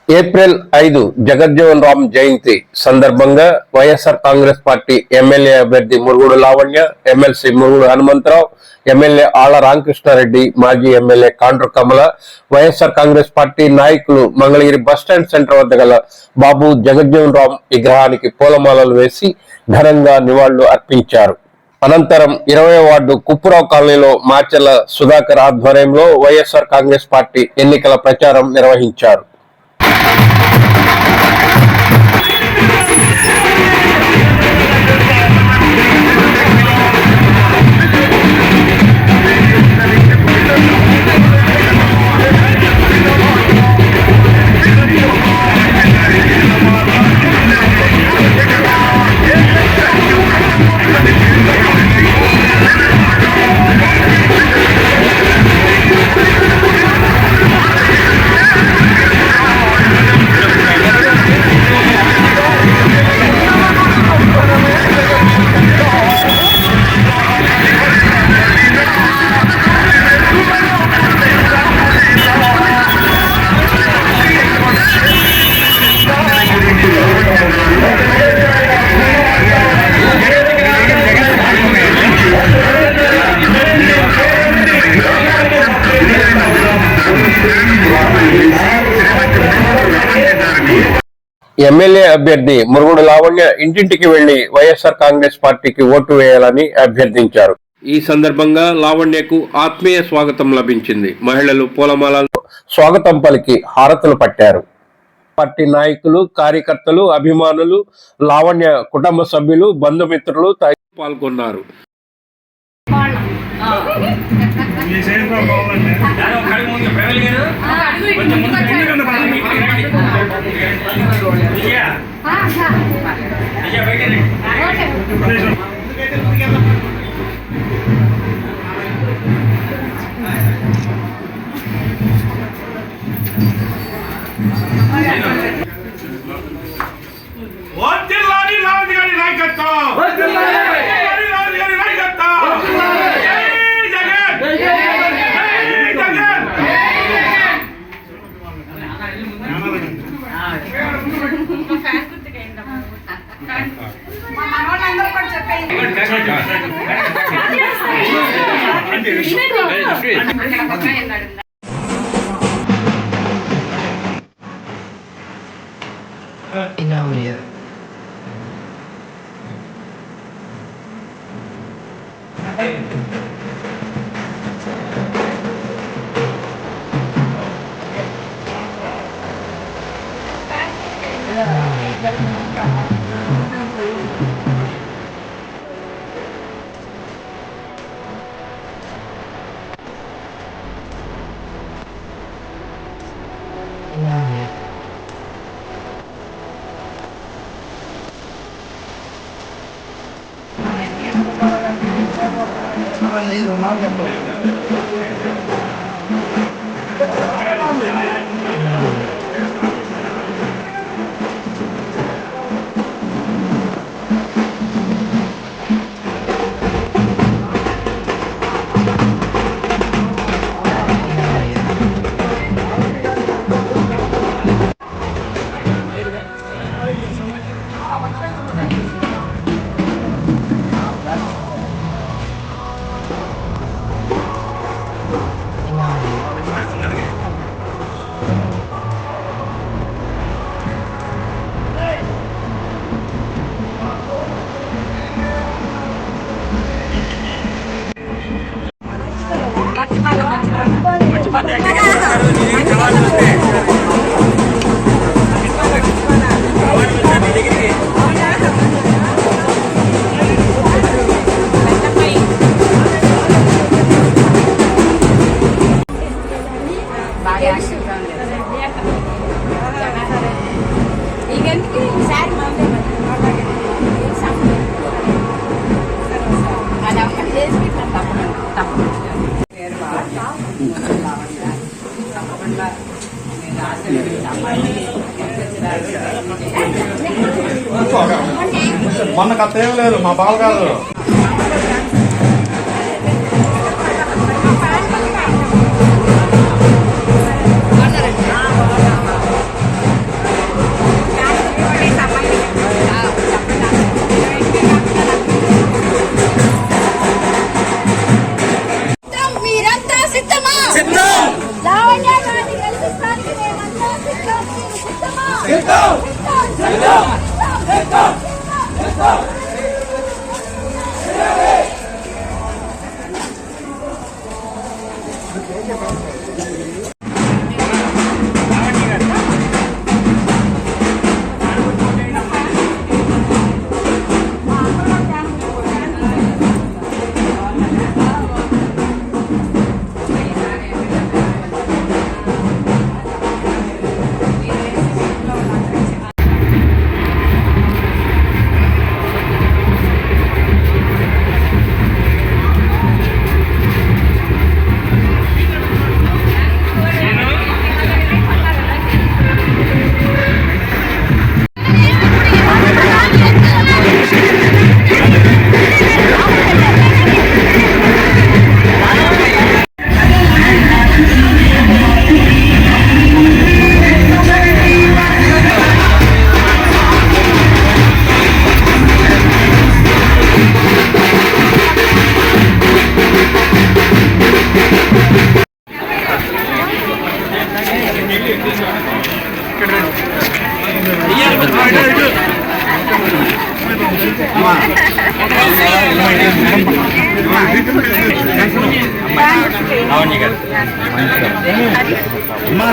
April 5 Jagjivan Ram జయంతి సందర్భంగా YSR Congress party MLA అభ్యర్థి Murugudu Lavanya, MLC Murugudu Hanumantharao, MLA Alla Ramakrishna Reddy, మాజీ ఎమ్మెల్యే కాండ్రు కమల, వైఎస్ఆర్ కాంగ్రెస్ పార్టీ నాయకులు మంగళగిరి బస్టాండ్ సెంటర్ వద్ద గల బాబు జగజ్జీవన్ రామ్ విగ్రహానికి పూలమాలలు వేసి ఘనంగా నివాళులు అర్పించారు. అనంతరం 20వ వార్డు కుప్పురావు కాలనీలో మాచెల్ల సుధాకర్ ఆధ్వర్యంలో వైఎస్ఆర్ కాంగ్రెస్ పార్టీ ఎన్నికల ప్రచారం నిర్వహించారు. ఎమ్మెల్యే అభ్యర్థి మురుగుడు లావణ్య ఇంటింటికి వెళ్లి వైఎస్ఆర్ కాంగ్రెస్ పార్టీకి ఓటు వేయాలని అభ్యర్థించారు. ఈ సందర్భంగా లావణ్యకు ఆత్మీయ స్వాగతం లభించింది. మహిళలు పూలమాలతో స్వాగతం పలికి హారతులు పట్టారు. పార్టీ నాయకులు, కార్యకర్తలు, అభిమానులు, లావణ్య కుటుంబ సభ్యులు, బంధుమిత్రులు పాల్గొన్నారు. Inaudia. మొన్న కథ ఏం లేదు మా బాలగారు మా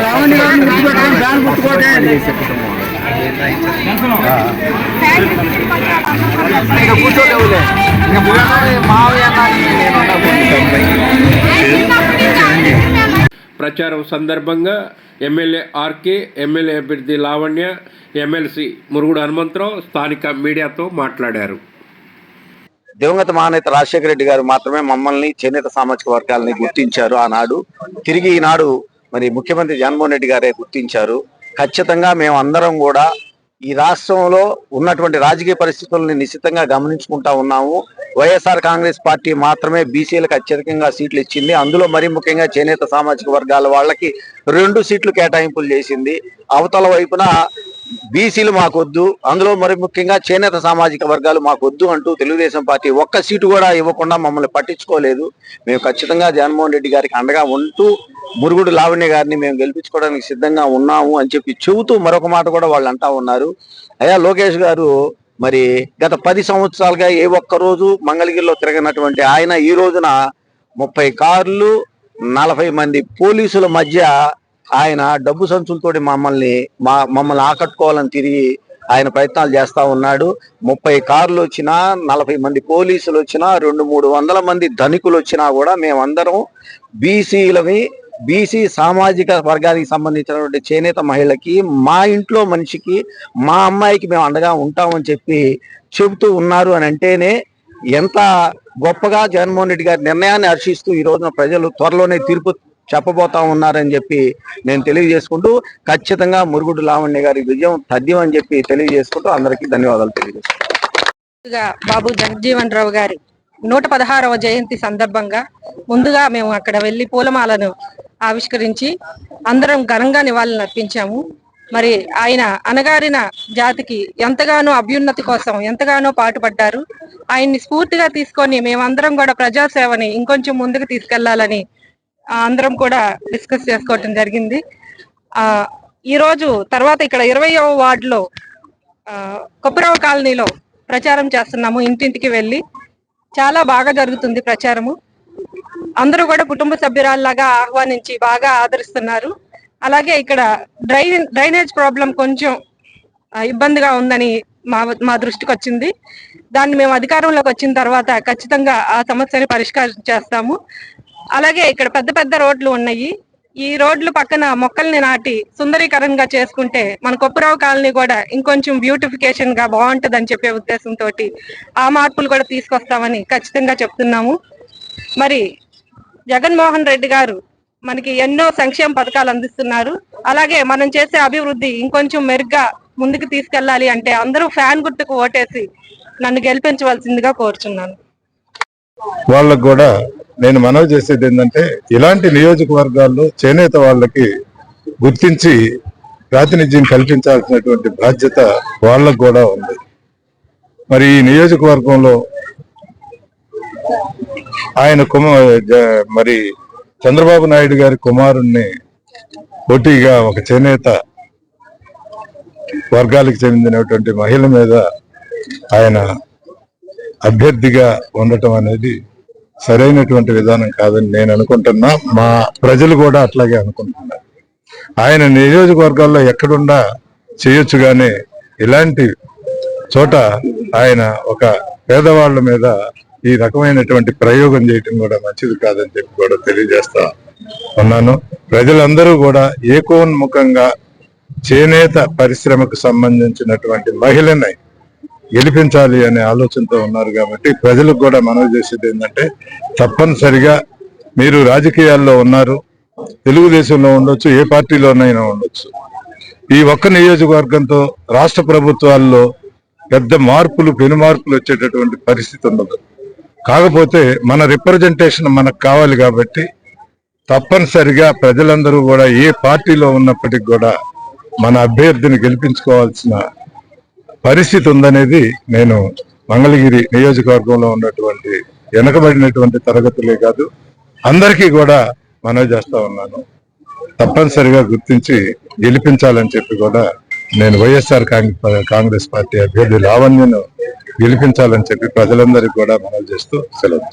రావణి గారిని గుర్తుపెట్టుకొని ఫ్యాన్ గుర్తుకోండి. కూర్చోలేవులే ప్రచారం సందర్భంగా ఎమ్మెల్యే ఆర్కే, ఎమ్మెల్యే అభ్యర్థి లావణ్య, ఎమ్మెల్సీ మురుగుడు హనుమంతరావు స్థానిక మీడియాతో మాట్లాడారు. దివంగత మహానేత రాజశేఖర రెడ్డి గారు మాత్రమే మమ్మల్ని చేనేత సామాజిక వర్గాలని గుర్తించారు ఆనాడు. తిరిగి ఈనాడు మరి ముఖ్యమంత్రి జగన్మోహన్ రెడ్డి గారే గుర్తించారు. ఖచ్చితంగా మేము అందరం కూడా ఈ రాష్ట్రంలో ఉన్నటువంటి రాజకీయ పరిస్థితులను నిశ్చితంగా గమనించుకుంటా ఉన్నాము. వైఎస్ఆర్ కాంగ్రెస్ పార్టీ మాత్రమే బీసీలకు అత్యధికంగా సీట్లు ఇచ్చింది. అందులో మరీ ముఖ్యంగా చేనేత సామాజిక వర్గాల వాళ్ళకి 2 సీట్లు కేటాయింపులు చేసింది. అవతల వైపున బీసీలు మాకొద్దు, అందులో మరి ముఖ్యంగా చేనేత సామాజిక వర్గాలు మాకొద్దు అంటూ తెలుగుదేశం పార్టీ ఒక్క సీటు కూడా ఇవ్వకుండా మమ్మల్ని పట్టించుకోలేదు. మేము ఖచ్చితంగా జగన్మోహన్ రెడ్డి గారికి అండగా ఉంటూ మురుగుడు లావణ్య గారిని మేము గెలిపించుకోవడానికి సిద్ధంగా ఉన్నాము అని చెప్పి చెబుతూ మరొక మాట కూడా వాళ్ళు అంటా ఉన్నారు. అయ్యా లోకేష్ గారు మరి గత 10 సంవత్సరాలుగా ఏ ఒక్క రోజు మంగళగిరిలో తిరగనటువంటి ఆయన ఈ రోజున 30 కార్లు 40 మంది పోలీసుల మధ్య ఆయన డబ్బు సంచులతోటి మమ్మల్ని ఆకట్టుకోవాలని తిరిగి ఆయన ప్రయత్నాలు చేస్తా ఉన్నాడు. 30 కార్లు వచ్చినా, 40 మంది పోలీసులు వచ్చినా, 200-300 మంది ధనికులు వచ్చినా కూడా మేమందరం బీసీలవి, బీసీ సామాజిక వర్గానికి సంబంధించినటువంటి చేనేత మహిళకి, మా ఇంట్లో మనిషికి, మా అమ్మాయికి మేము అండగా ఉంటామని చెబుతూ ఉన్నారు అని అంటేనే ఎంత గొప్పగా జగన్మోహన్ రెడ్డి గారి నిర్ణయాన్ని హర్షిస్తూ ఈ రోజున ప్రజలు త్వరలోనే తీర్పు చెప్పబోతా ఉన్నారని చెప్పి నేను తెలియజేసుకుంటూ, ఖచ్చితంగా మురుగుడు లావణ్య గారి విజయం తథ్యం అని చెప్పి తెలియజేసుకుంటూ అందరికీ ధన్యవాదాలు తెలియజేసుకుంటాం. బాబు జగజ్జీవన్ రావు గారి 116వ జయంతి సందర్భంగా ముందుగా మేము అక్కడ వెళ్లి పూలమాలను ఆవిష్కరించి అందరం ఘనంగా నివాళులు అర్పించాము. మరి ఆయన అణగారిన జాతికి ఎంతగానో అభ్యున్నతి కోసం ఎంతగానో పాటుపడ్డారు. ఆయన్ని స్ఫూర్తిగా తీసుకొని మేమందరం కూడా ప్రజాసేవని ఇంకొంచెం ముందుకు తీసుకెళ్లాలని అందరం కూడా డిస్కస్ చేసుకోవటం జరిగింది. ఈ రోజు తర్వాత ఇక్కడ 20వ వార్డులో కొప్పరావు కాలనీలో ప్రచారం చేస్తున్నాము. ఇంటింటికి వెళ్ళి చాలా బాగా జరుగుతుంది ప్రచారము. అందరూ కూడా కుటుంబ సభ్యురాల్లాగా ఆహ్వానించి బాగా ఆదరిస్తున్నారు. అలాగే ఇక్కడ డ్రైనేజ్ ప్రాబ్లం కొంచెం ఇబ్బందిగా ఉందని మా దృష్టికి వచ్చింది. దాన్ని మేము అధికారంలోకి వచ్చిన తర్వాత ఖచ్చితంగా ఆ సమస్యని పరిష్కారం చేస్తాము. అలాగే ఇక్కడ పెద్ద పెద్ద రోడ్లు ఉన్నాయి. ఈ రోడ్లు పక్కన మొక్కల్ని నాటి సుందరీకరణగా చేసుకుంటే మన కొప్పరావు కాలనీ కూడా ఇంకొంచెం బ్యూటిఫికేషన్ గా బాగుంటదని చెప్పే ఉద్దేశంతో ఆ మార్పులు కూడా తీసుకొస్తామని ఖచ్చితంగా చెప్తున్నాము. మరి జగన్మోహన్ రెడ్డి గారు మనకి ఎన్నో సంక్షేమ పథకాలు అందిస్తున్నారు. అలాగే మనం చేసే అభివృద్ధి ఇంకొంచెం మెరుగ్గా ముందుకు తీసుకెళ్లాలి అంటే అందరూ ఫ్యాన్ గుర్తుకు ఓటేసి నన్ను గెలిపించవలసిందిగా కోరుచున్నాను. వాళ్ళకు కూడా నేను మనవి చేసేది ఏంటంటే, ఇలాంటి నియోజకవర్గాల్లో చేనేత వాళ్ళకి గుర్తించి ప్రాతినిధ్యం కల్పించాల్సినటువంటి బాధ్యత వాళ్ళకు కూడా ఉంది. మరి ఈ నియోజకవర్గంలో ఆయన మరి చంద్రబాబు నాయుడు గారి కుమారుణ్ణి పోటీగా ఒక చేనేత వర్గాలకు చెందినటువంటి మహిళ మీద ఆయన అభ్యర్థిగా ఉండటం అనేది సరైనటువంటి విధానం కాదని నేను అనుకుంటున్నా. మా ప్రజలు కూడా అట్లాగే అనుకుంటున్నారు. ఆయన నియోజకవర్గాల్లో ఎక్కడుండా చేయొచ్చు, కానీ ఇలాంటి చోట ఆయన ఒక పేదవాళ్ళ మీద ఈ రకమైనటువంటి ప్రయోగం చేయటం కూడా మంచిది కాదని చెప్పి కూడా తెలియజేస్తా ఉన్నాను. ప్రజలందరూ కూడా ఏకోన్ముఖంగా చేనేత పరిశ్రమకు సంబంధించినటువంటి మహిళని గెలిపించాలి అనే ఆలోచనతో ఉన్నారు. కాబట్టి ప్రజలకు కూడా మనవి చేసేది ఏంటంటే, తప్పనిసరిగా మీరు రాజకీయాల్లో ఉన్నారు, తెలుగుదేశంలో ఉండొచ్చు, ఏ పార్టీలోనైనా ఉండొచ్చు. ఈ ఒక్క నియోజకవర్గంతో రాష్ట్ర ప్రభుత్వాల్లో పెద్ద మార్పులు, పెను మార్పులు వచ్చేటటువంటి పరిస్థితి ఉండదు. కాకపోతే మన రిప్రజెంటేషన్ మనకు కావాలి. కాబట్టి తప్పనిసరిగా ప్రజలందరూ కూడా ఏ పార్టీలో ఉన్నప్పటికీ కూడా మన అభ్యర్థిని గెలిపించుకోవాల్సిన పరిస్థితి ఉందనేది నేను మంగళగిరి నియోజకవర్గంలో ఉన్నటువంటి వెనకబడినటువంటి తరగతులే కాదు, అందరికీ కూడా మనవి చేస్తా ఉన్నాను. తప్పనిసరిగా గుర్తించి గెలిపించాలని చెప్పి కూడా నేను వైఎస్ఆర్ కాంగ్రెస్ పార్టీ అభ్యర్థి లావణ్యను గెలిపించాలని చెప్పి ప్రజలందరికీ కూడా మనవి చేస్తూ సెలవు.